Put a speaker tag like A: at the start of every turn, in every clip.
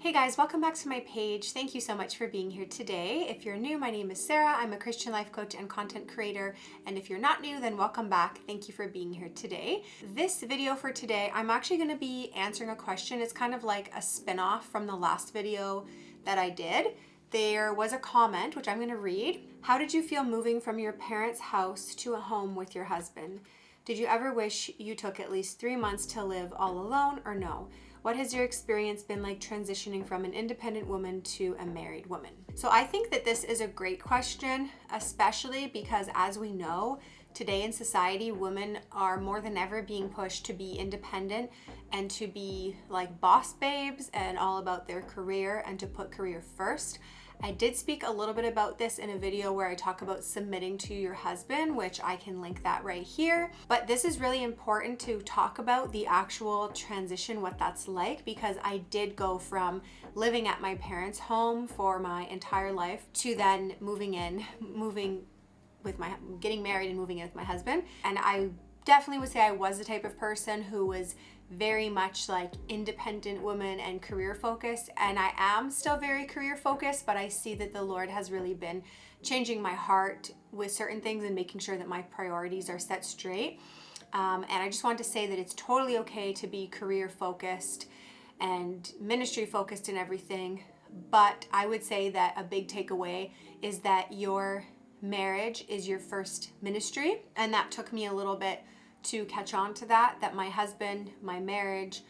A: Hey guys, welcome back to my page. Thank you so much for being here today. If you're new, my name is Sarah. I'm a Christian life coach and content creator. And if you're not new, then welcome back. Thank you for being here today. This video for today, I'm actually going to be answering a question. It's kind of like a spin-off from the last video that I did. There was a comment, which I'm going to read. How did you feel moving from your parents' house to a home with your husband? Did you ever wish you took at least 3 months to live all alone or no? What has your experience been like transitioning from an independent woman to a married woman? So I think that this is a great question, especially because as we know, today in society, women are more than ever being pushed to be independent and to be like boss babes and all about their career and to put career first. I did speak a little bit about this in a video where I talk about submitting to your husband, which I can link that right here. But this is really important to talk about the actual transition, what that's like, because I did go from living at my parents' home for my entire life to then getting married and moving in with my husband. And I definitely would say I was the type of person who was very much like independent woman and career focused, and I am still very career focused, but I see that the Lord has really been changing my heart with certain things and making sure that my priorities are set straight. And I just want to say that it's totally okay to be career focused and ministry focused and everything, but I would say that a big takeaway is that your marriage is your first ministry, and that took me a little bit to catch on to that my husband, my marriage,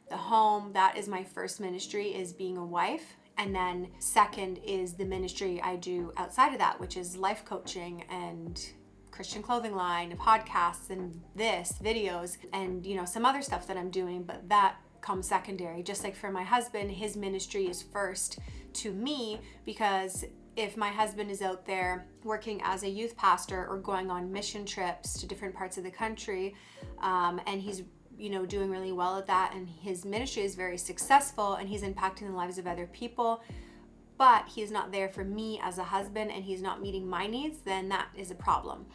A: the home, that is my first ministry, is being a wife. And then second is the ministry I do outside of that, which is life coaching and Christian clothing line, podcasts, and videos, and some other stuff that I'm doing, but that comes secondary. Just like for my husband, his ministry is first to me, because if my husband is out there working as a youth pastor or going on mission trips to different parts of the country, and he's doing really well at that, and his ministry is very successful and he's impacting the lives of other people, but he's not there for me as a husband and he's not meeting my needs, then that is a problem.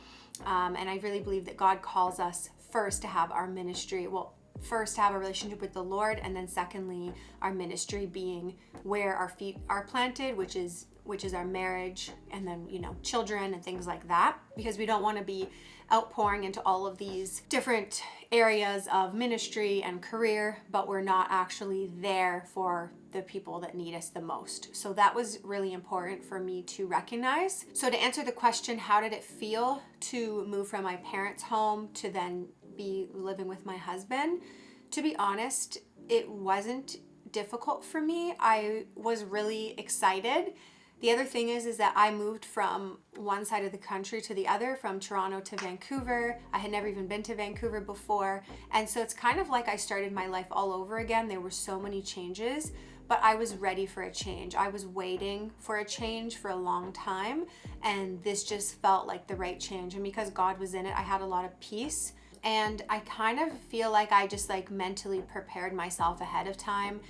A: And I really believe that God calls us first to have our ministry, first to have a relationship with the Lord, and then secondly, our ministry being where our feet are planted, which is our marriage, and then children and things like that, because we don't want to be outpouring into all of these different areas of ministry and career, but we're not actually there for the people that need us the most. So that was really important for me to recognize. So to answer the question, how did it feel to move from my parents' home to then be living with my husband? To be honest, it wasn't difficult for me. I was really excited. The other thing is that I moved from one side of the country to the other, from Toronto to Vancouver. I had never even been to Vancouver before. And so it's kind of like I started my life all over again. There were so many changes, but I was ready for a change. I was waiting for a change for a long time, and this just felt like the right change. And because God was in it, I had a lot of peace. And I kind of feel like I just mentally prepared myself ahead of time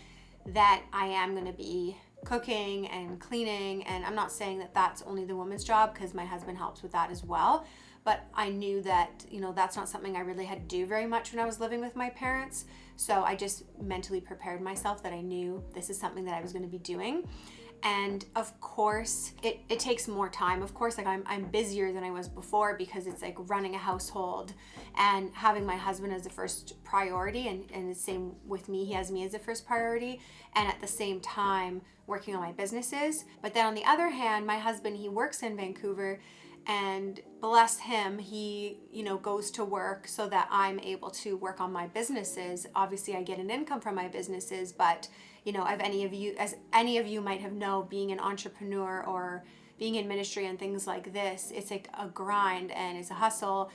A: that I am going to be cooking and cleaning, and I'm not saying that that's only the woman's job, because my husband helps with that as well, but I knew that that's not something I really had to do very much when I was living with my parents. So I just mentally prepared myself that I knew this is something that I was going to be doing. And of course it takes more time. Of course, I'm busier than I was before, because it's like running a household and having my husband as the first priority, and the same with me, he has me as the first priority, and at the same time working on my businesses. But then on the other hand, my husband, he works in Vancouver, and bless him, he goes to work so that I'm able to work on my businesses. Obviously I get an income from my businesses, but as any of you might have known, being an entrepreneur or being in ministry and things like this, it's like a grind and it's a hustle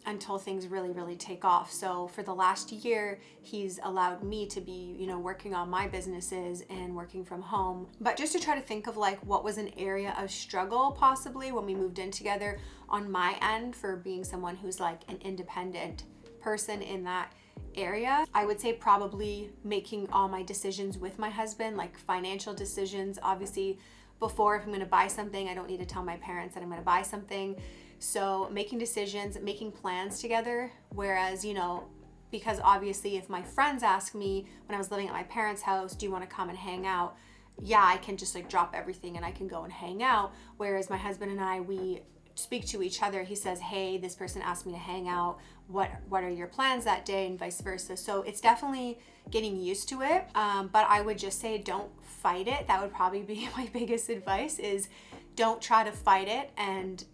A: until things really, really take off. So for the last year, he's allowed me to be, working on my businesses and working from home. But just to try to think of what was an area of struggle possibly when we moved in together on my end, for being someone who's an independent person in that area, I would say probably making all my decisions with my husband, like financial decisions. Obviously, before, if I'm going to buy something, I don't need to tell my parents that I'm going to buy something. So making decisions, making plans together, whereas, because obviously if my friends ask me when I was living at my parents' house, do you want to come and hang out? Yeah, I can just like drop everything and I can go and hang out. Whereas my husband and I, we speak to each other. He says, hey, this person asked me to hang out. What are your plans that day, and vice versa. So it's definitely getting used to it. But I would just say don't fight it. That would probably be my biggest advice, is don't try to fight it. And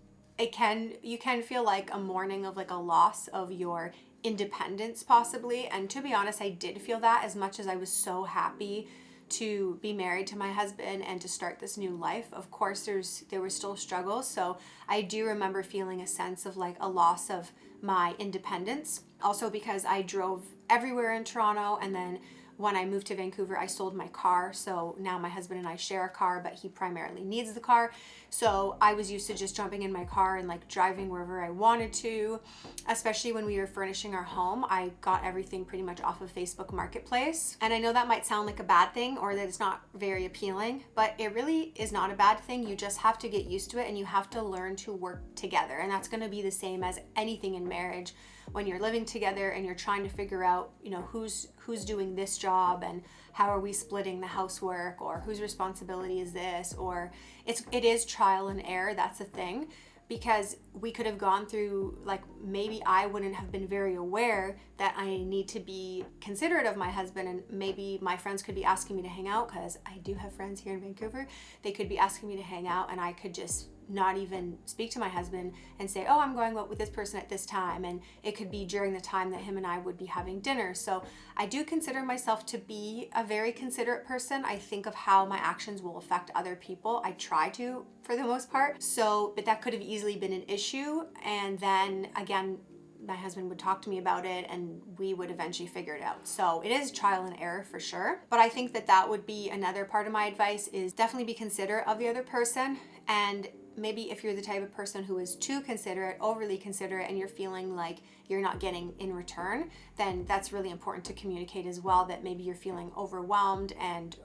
A: you can feel like a mourning of like a loss of your independence possibly. And to be honest, I did feel that, as much as I was so happy to be married to my husband and to start this new life. Of course, there were still struggles. So I do remember feeling a sense of like a loss of my independence. Also because I drove everywhere in Toronto, and then when I moved to Vancouver, I sold my car. So now my husband and I share a car, but he primarily needs the car. So I was used to just jumping in my car and like driving wherever I wanted to. Especially when we were furnishing our home, I got everything pretty much off of Facebook Marketplace. And I know that might sound like a bad thing, or that it's not very appealing, but it really is not a bad thing. You just have to get used to it, and you have to learn to work together. And that's going to be the same as anything in marriage. When you're living together and you're trying to figure out, who's doing this job, and how are we splitting the housework, or whose responsibility is this, or it is trial and error. That's a thing, because we could have gone through, like, maybe I wouldn't have been very aware that I need to be considerate of my husband, and maybe my friends could be asking me to hang out, because I do have friends here in Vancouver. They could be asking me to hang out, and I could just not even speak to my husband and say, oh, I'm going out with this person at this time. And it could be during the time that him and I would be having dinner. So I do consider myself to be a very considerate person. I think of how my actions will affect other people. I try to, for the most part. So, but that could have easily been an issue. And then again, my husband would talk to me about it, and we would eventually figure it out. So it is trial and error for sure. But I think that would be another part of my advice, is definitely be considerate of the other person. And maybe if you're the type of person who is too considerate, overly considerate, and you're feeling like you're not getting in return, then that's really important to communicate as well, that maybe you're feeling overwhelmed, and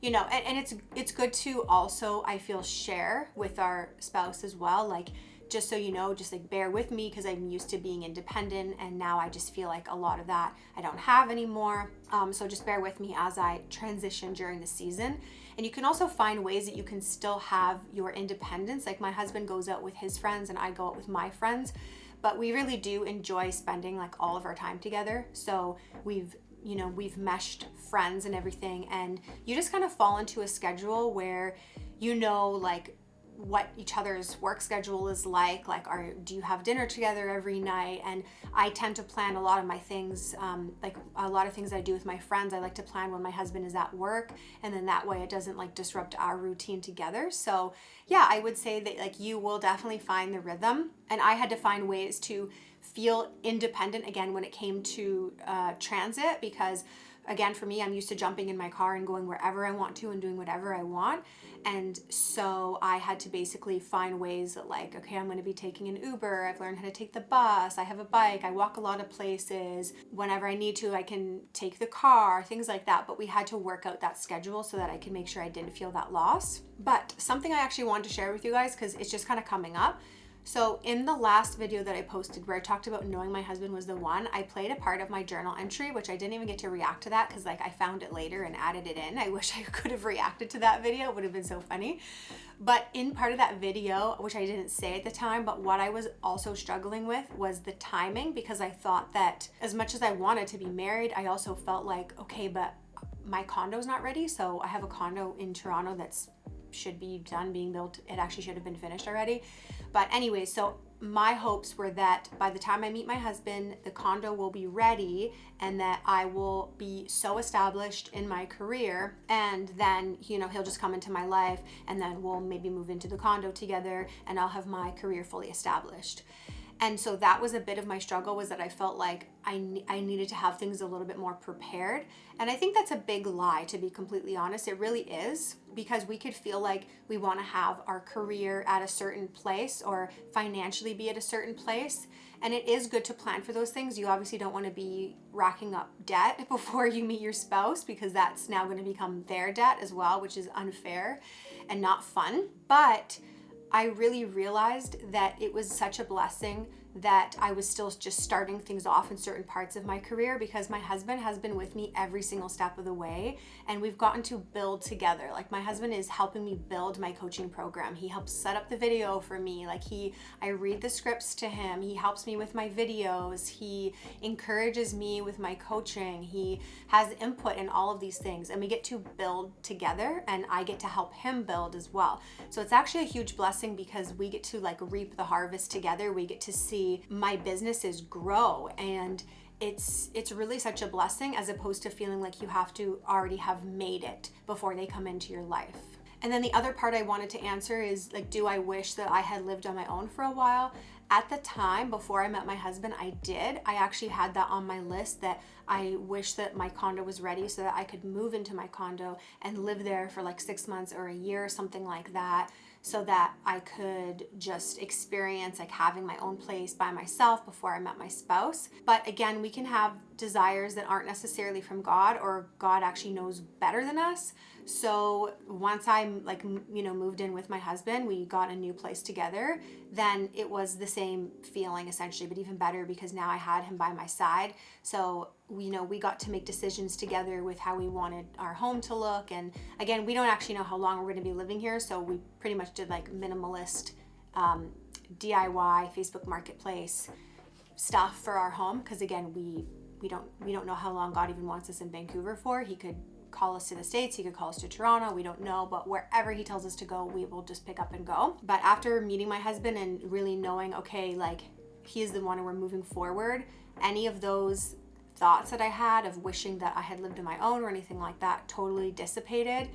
A: it's good to also, I feel, share with our spouse as well. Like, just so you know, just like bear with me, because I'm used to being independent, and now I just feel like a lot of that I don't have anymore. So just bear with me as I transition during the season. And you can also find ways that you can still have your independence. Like, my husband goes out with his friends and I go out with my friends, but we really do enjoy spending like all of our time together. So we've meshed friends and everything, and you just kind of fall into a schedule where like what each other's work schedule is like do you have dinner together every night? And I tend to plan a lot of my things, like a lot of things I do with my friends, I like to plan when my husband is at work, and then that way it doesn't like disrupt our routine together. So yeah, I would say that like you will definitely find the rhythm. And I had to find ways to feel independent again when it came to transit, because again, for me, I'm used to jumping in my car and going wherever I want to and doing whatever I want. And so I had to basically find ways that, like, okay, I'm going to be taking an Uber. I've learned how to take the bus. I have a bike. I walk a lot of places. Whenever I need to, I can take the car, things like that. But we had to work out that schedule so that I could make sure I didn't feel that loss. But something I actually wanted to share with you guys, because it's just kind of coming up. So in the last video that I posted where I talked about knowing my husband was the one, I played a part of my journal entry, which I didn't even get to react to that because like I found it later and added it in. I wish I could have reacted to that video. It would have been so funny. But in part of that video, which I didn't say at the time, but what I was also struggling with was the timing, because I thought that as much as I wanted to be married, I also felt like, okay, but my condo's not ready. So I have a condo in Toronto that's should be done being built. It actually should have been finished already. But anyway, so my hopes were that by the time I meet my husband, the condo will be ready and that I will be so established in my career, and then, he'll just come into my life and then we'll maybe move into the condo together and I'll have my career fully established. And so that was a bit of my struggle, was that I felt like I needed to have things a little bit more prepared. And I think that's a big lie, to be completely honest. It really is, because we could feel like we want to have our career at a certain place or financially be at a certain place. And it is good to plan for those things. You obviously don't want to be racking up debt before you meet your spouse, because that's now going to become their debt as well, which is unfair and not fun. But I really realized that it was such a blessing that I was still just starting things off in certain parts of my career, because my husband has been with me every single step of the way, and we've gotten to build together. Like, my husband is helping me build my coaching program. He helps set up the video for me. Like, I read the scripts to him. He helps me with my videos. He encourages me with my coaching. He has input in all of these things, and we get to build together, and I get to help him build as well. So it's actually a huge blessing, because we get to like reap the harvest together. We get to see my businesses grow, and it's really such a blessing, as opposed to feeling like you have to already have made it before they come into your life. And then the other part I wanted to answer is, like, do I wish that I had lived on my own for a while? At the time, before I met my husband, I did. I actually had that on my list, that I wish that my condo was ready so that I could move into my condo and live there for like 6 months or a year or something like that, so that I could just experience like having my own place by myself before I met my spouse. But again, we can have desires that aren't necessarily from God, or God actually knows better than us. So once I moved in with my husband, we got a new place together, then it was the same feeling essentially, but even better, because now I had him by my side. So we got to make decisions together with how we wanted our home to look. And again, we don't actually know how long we're going to be living here, so we pretty much did like minimalist DIY Facebook Marketplace stuff for our home, because again, we don't know how long God even wants us in Vancouver for. He could call us to the States, he could call us to Toronto, we don't know, but wherever he tells us to go, we will just pick up and go. But after meeting my husband and really knowing, okay, like, he is the one and we're moving forward, any of those thoughts that I had of wishing that I had lived on my own or anything like that totally dissipated.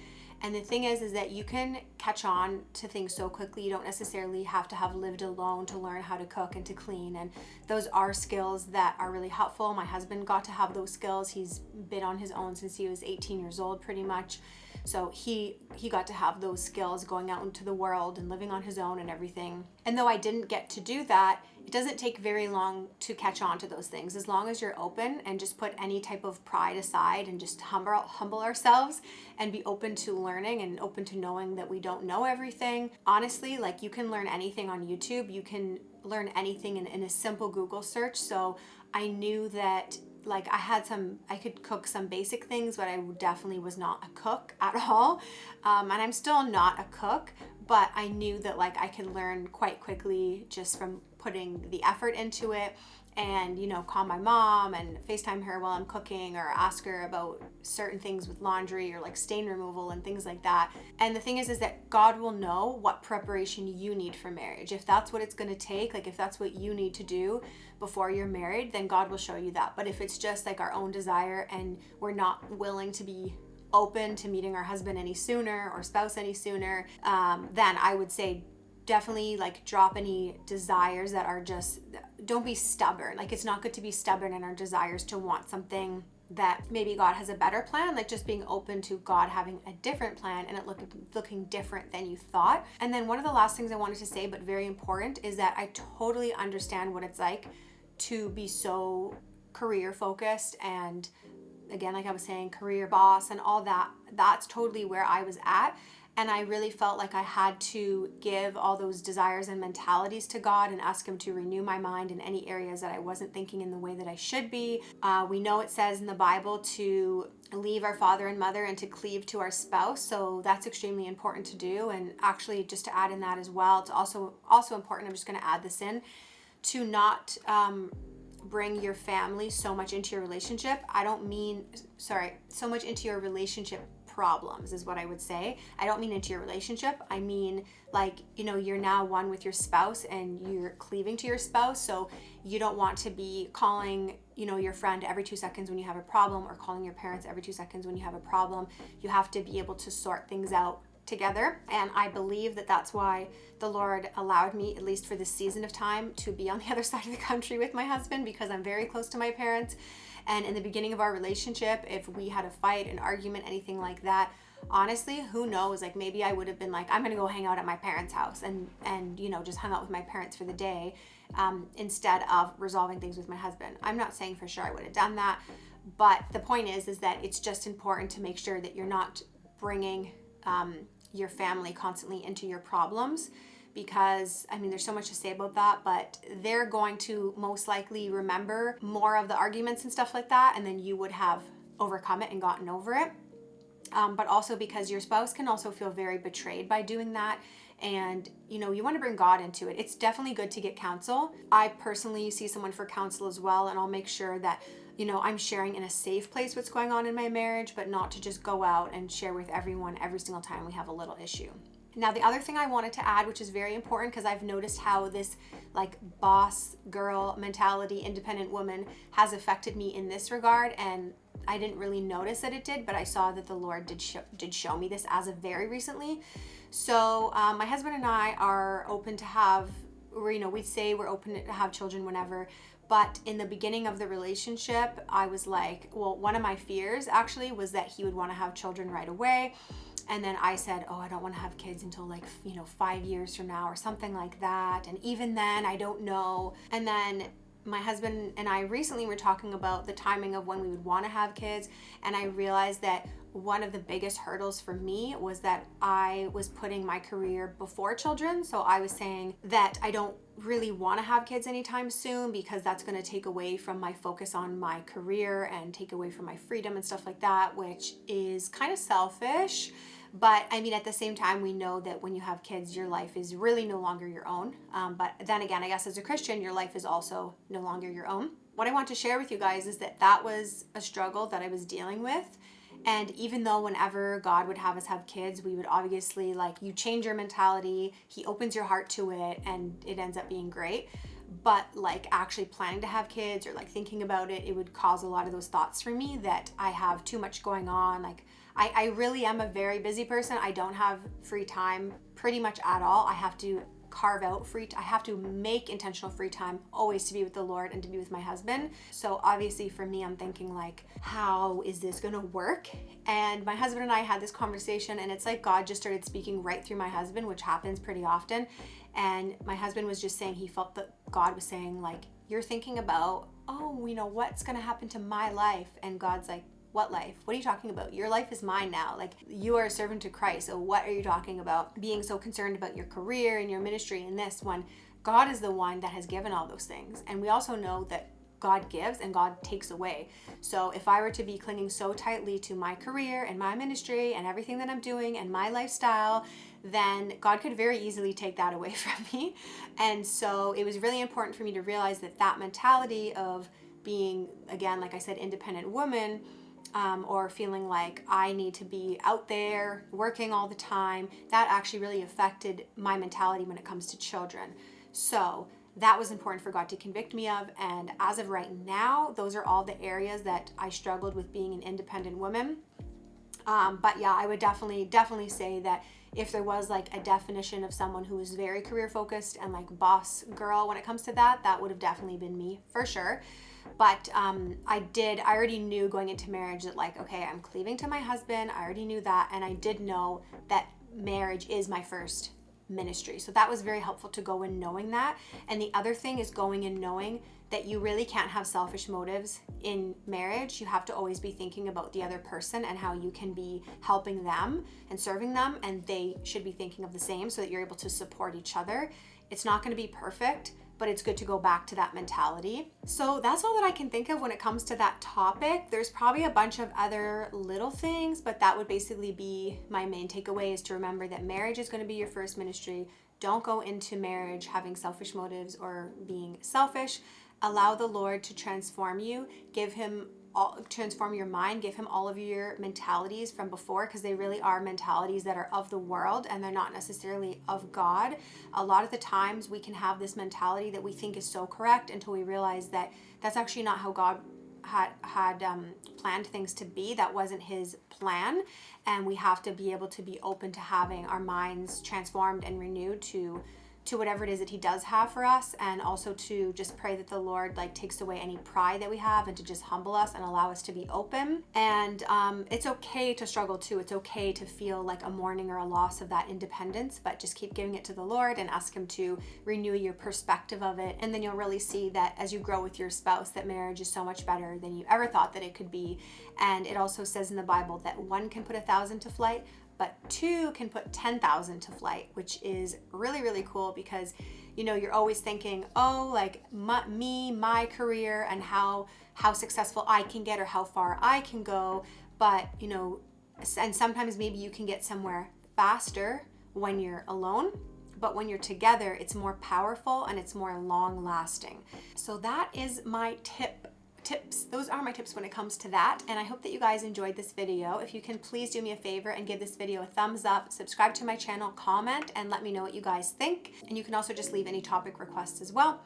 A: And the thing is that you can catch on to things so quickly. You don't necessarily have to have lived alone to learn how to cook and to clean. And those are skills that are really helpful. My husband got to have those skills. He's been on his own since he was 18 years old, pretty much. So he got to have those skills going out into the world and living on his own and everything. And though I didn't get to do that, it doesn't take very long to catch on to those things. As long as you're open and just put any type of pride aside and just humble ourselves and be open to learning and open to knowing that we don't know everything. Honestly, like, you can learn anything on YouTube. You can learn anything in a simple Google search. So I knew that, like, I could cook some basic things, but I definitely was not a cook at all. And I'm still not a cook, but I knew that, like, I could learn quite quickly just from putting the effort into it, and call my mom and FaceTime her while I'm cooking, or ask her about certain things with laundry or like stain removal and things like that. And the thing is that God will know what preparation you need for marriage. If that's what it's going to take, like if that's what you need to do before you're married, then God will show you that. But if it's just like our own desire and we're not willing to be open to meeting our husband any sooner or spouse any sooner, then I would say definitely like drop any desires that are just, don't be stubborn. Like, it's not good to be stubborn in our desires to want something that maybe God has a better plan, like just being open to God having a different plan and it looking different than you thought. And then one of the last things I wanted to say, but very important, is that I totally understand what it's like to be so career focused, and again, like I was saying, career boss and all that. That's totally where I was at. And I really felt like I had to give all those desires and mentalities to God and ask him to renew my mind in any areas that I wasn't thinking in the way that I should be. We know it says in the Bible to leave our father and mother and to cleave to our spouse. So that's extremely important to do. And actually, just to add in that as well, it's also important, I'm just going to add this in, to not bring your family so much into your relationship. So much into your relationship problems is what I would say. I don't mean into your relationship. I mean, like, you're now one with your spouse and you're cleaving to your spouse. So you don't want to be calling, your friend every 2 seconds when you have a problem, or calling your parents every 2 seconds when you have a problem. You have to be able to sort things out together. And I believe that that's why the Lord allowed me, at least for this season of time, to be on the other side of the country with my husband, because I'm very close to my parents. And in the beginning of our relationship, if we had a fight, an argument, anything like that, honestly, who knows, like maybe I would have been like, I'm gonna go hang out at my parents' house and just hung out with my parents for the day, instead of resolving things with my husband. I'm not saying for sure I would have done that, but the point is that it's just important to make sure that you're not bringing your family constantly into your problems, because I mean, there's so much to say about that, but they're going to most likely remember more of the arguments and stuff like that, and then you would have overcome it and gotten over it. But also because your spouse can also feel very betrayed by doing that. And, you know, you want to bring God into it. It's definitely good to get counsel. I personally see someone for counsel as well, and I'll make sure that, you know, I'm sharing in a safe place what's going on in my marriage, but not to just go out and share with everyone every single time we have a little issue. Now, the other thing I wanted to add, which is very important because I've noticed how this like boss girl mentality, independent woman has affected me in this regard, and I didn't really notice that it did, but I saw that the Lord did show me this as of very recently. So my husband and I are open to have, or, you know, we say we're open to have children whenever. But in the beginning of the relationship, I was like, well, one of my fears actually was that he would want to have children right away. And then I said, oh, I don't want to have kids until like, you know, 5 years from now or something like that. And even then, I don't know. And then my husband and I recently were talking about the timing of when we would want to have kids. And I realized that one of the biggest hurdles for me was that I was putting my career before children. So I was saying that I don't really want to have kids anytime soon because that's going to take away from my focus on my career and take away from my freedom and stuff like that, which is kind of selfish. But I mean, at the same time, we know that when you have kids, your life is really no longer your own. But then again, I guess as a Christian, your life is also no longer your own. What I want to share with you guys is that that was a struggle that I was dealing with. And even though whenever God would have us have kids, we would obviously, like, you change your mentality, he opens your heart to it, and it ends up being great. But like actually planning to have kids or like thinking about it, it would cause a lot of those thoughts for me that I have too much going on. Like I really am a very busy person. I don't have free time pretty much at all. I have to carve out I have to make intentional free time always to be with the Lord and to be with my husband. So obviously for me, I'm thinking like, how is this gonna work? And my husband and I had this conversation, and it's like God just started speaking right through my husband, which happens pretty often. And my husband was just saying he felt that God was saying like, you're thinking about, oh, you know, what's gonna happen to my life? And God's like, what life? What are you talking about? Your life is mine now. Like, you are a servant to Christ. So what are you talking about? Being so concerned about your career and your ministry and this one. God is the one that has given all those things. And we also know that God gives and God takes away. So if I were to be clinging so tightly to my career and my ministry and everything that I'm doing and my lifestyle, then God could very easily take that away from me. And so it was really important for me to realize that that mentality of being, again, like I said, independent woman, or feeling like I need to be out there working all the time, that actually really affected my mentality when it comes to children. So that was important for God to convict me of. And as of right now, those are all the areas that I struggled with being an independent woman. But yeah, I would definitely say that if there was like a definition of someone who was very career focused and like boss girl when it comes to that, that would have definitely been me for sure. But I already knew going into marriage that like, okay, I'm cleaving to my husband. I already knew that. And I did know that marriage is my first ministry. So that was very helpful to go in knowing that. And the other thing is going in knowing that you really can't have selfish motives in marriage. You have to always be thinking about the other person and how you can be helping them and serving them. And they should be thinking of the same so that you're able to support each other. It's not going to be perfect, but it's good to go back to that mentality. So that's all that I can think of when it comes to that topic. There's probably a bunch of other little things, but that would basically be my main takeaway, is to remember that marriage is going to be your first ministry. Don't go into marriage having selfish motives or being selfish. Allow the Lord to transform you. Transform your mind, give him all of your mentalities from before, because they really are mentalities that are of the world and they're not necessarily of God. A lot of the times we can have this mentality that we think is so correct until we realize that that's actually not how God had planned things to be. That wasn't his plan, and we have to be able to be open to having our minds transformed and renewed to whatever it is that he does have for us, and also to just pray that the Lord like takes away any pride that we have and to just humble us and allow us to be open. And it's okay to struggle too. It's okay to feel like a mourning or a loss of that independence, but just keep giving it to the Lord and ask him to renew your perspective of it. And then you'll really see that as you grow with your spouse, that marriage is so much better than you ever thought that it could be. And it also says in the Bible that one can put 1,000 to flight, but 2 can put 10,000 to flight, which is really, really cool because, you know, you're always thinking, oh, like my career and how successful I can get or how far I can go. But, you know, and sometimes maybe you can get somewhere faster when you're alone, but when you're together, it's more powerful and it's more long lasting. So that is my tips. Those are my tips when it comes to that. And I hope that you guys enjoyed this video. If you can please do me a favor and give this video a thumbs up, subscribe to my channel, comment, and let me know what you guys think. And you can also just leave any topic requests as well.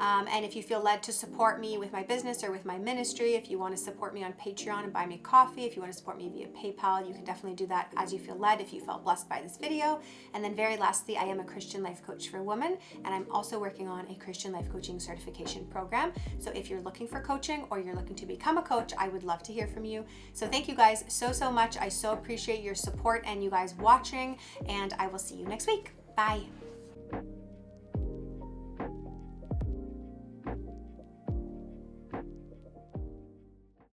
A: And if you feel led to support me with my business or with my ministry, if you want to support me on Patreon and buy me coffee, if you want to support me via PayPal, you can definitely do that as you feel led if you felt blessed by this video. And then very lastly, I am a Christian life coach for women, and I'm also working on a Christian life coaching certification program. So if you're looking for coaching or you're looking to become a coach, I would love to hear from you. So thank you guys so much. I so appreciate your support and you guys watching, and I will see you next week. Bye.